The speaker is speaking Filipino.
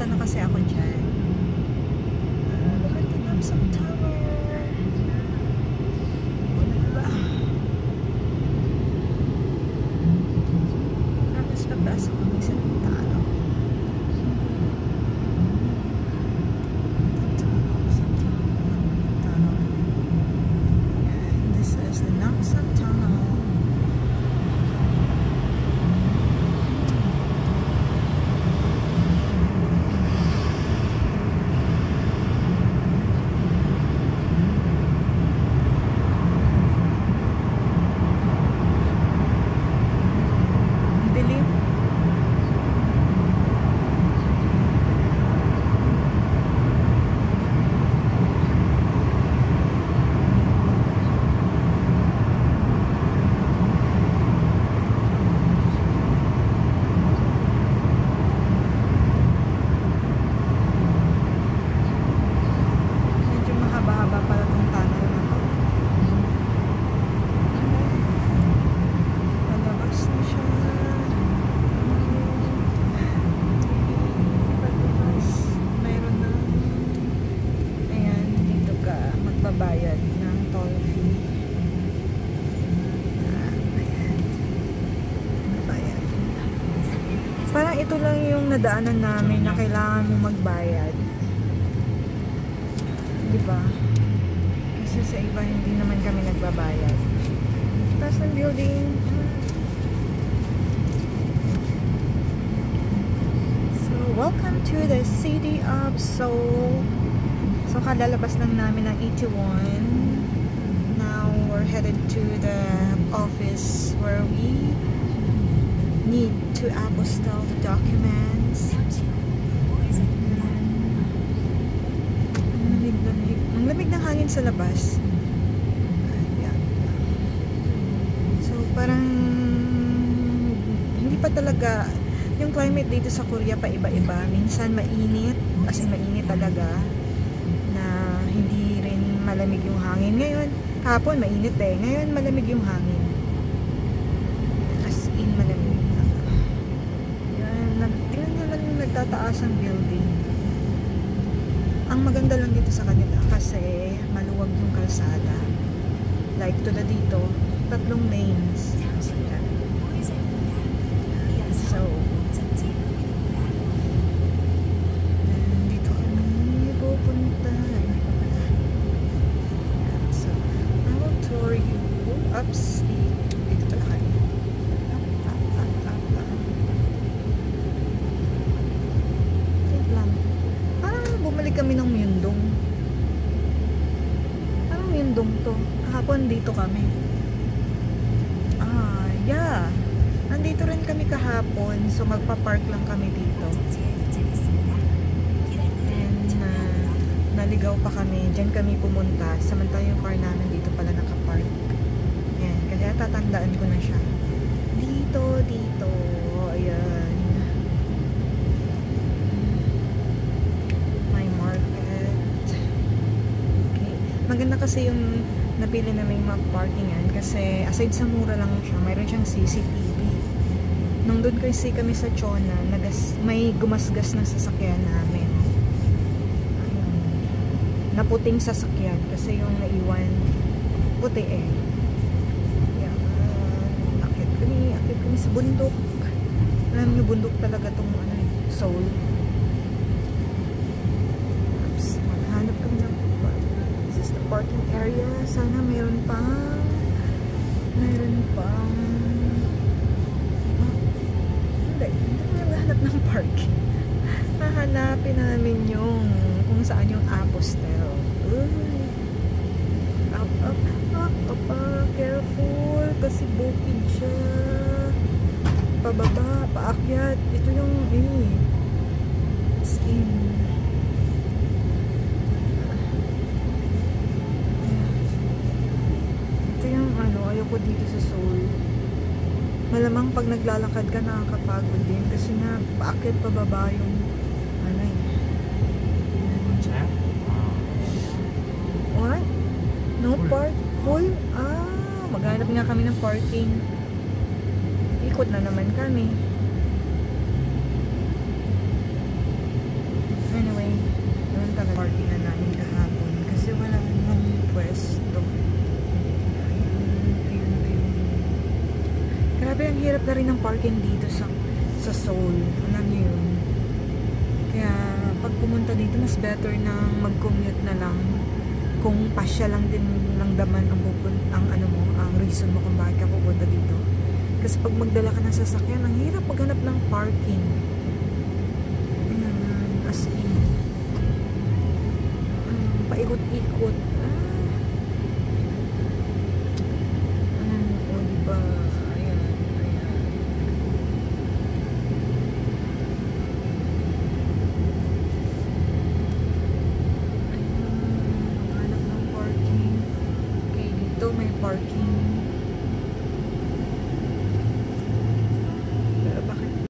na kasi ako dyan. Look at the Namsan Tower. Tapos papasok kami sa talo. This is the Namsan Tunnel. Bayad ng toll fee. Ayan. Bayad. Parang ito lang yung nadaanan namin na kailangan mo magbayad. Diba? Kasi sa iba hindi naman kami nagbabayad. Taas ng building. So, welcome to the city of Seoul. So, kalalabas lang namin ng 81. Now, we're headed to the office where we need to apostille the documents. Ang lamig ng hangin sa labas. Ayan. So, parang hindi pa talaga yung climate dito sa Korea pa iba-iba. Minsan mainit, as in mainit talaga. Hindi rin malamig yung hangin. Ngayon, kahapon mainit eh. Ngayon malamig yung hangin. As in malamig. Yan, tingnan nyo lang yung nagtataas ang building. Ang maganda lang dito sa kanila kasi maluwag yung kalsada. Like to the dito, 3 lanes. So, dito kami pupunta. Upstate. Dito pala kayo. Wait lang. Parang bumalik kami ng Myeongdong. Parang Myeongdong to. Kahapon dito kami. Yeah. Nandito rin kami kahapon. So magpa-park lang kami dito. And naligaw pa kami. Diyan kami pumunta. Samantala yung car namin dito pala nakapark. Kaya tatandaan ko na siya. Dito. Ayan. My market. Okay. Maganda kasi yung napili namin mag-parkingan kasi aside sa mura lang siya, mayroon siyang CCTV. Nung doon kasi kami sa Chona, may gumasgas ng sasakyan namin. Ayun. Naputing sasakyan kasi yung naiwan puti eh. Akit kami sa bundok. Alam nyo, bundok talaga itong Seoul. Oops, maghanap kami ng this is the parking area. Sana mayroon pang hindi kami maghanap ng parking. Hahanapin namin yung kung saan yung apostille. Careful kasi bukid siya. Pababa, paakyat. Ito yung skin. Ito yung ayoko dito sa Seoul. Malamang pag naglalakad ka nakakapagod din kasi na paakyat pababa yung What? No park? Full? Maghanap nga kami ng parking. Ikot na naman kami. ang hirap na rin ng parking dito sa Seoul. Alam niyo yun. Kaya pag pumunta dito, mas better na mag-commute na lang. Kung pasya lang din ng daman ang reason mo kung bakit ka pupunta dito. Kasi pag magdala ka ng sasakyan, ang hirap maghanap ng parking. Ayan, as in. Paikot-ikot. O diba? Ayan, ayan. Ayan, maghanap ng parking. Okay, dito may parking.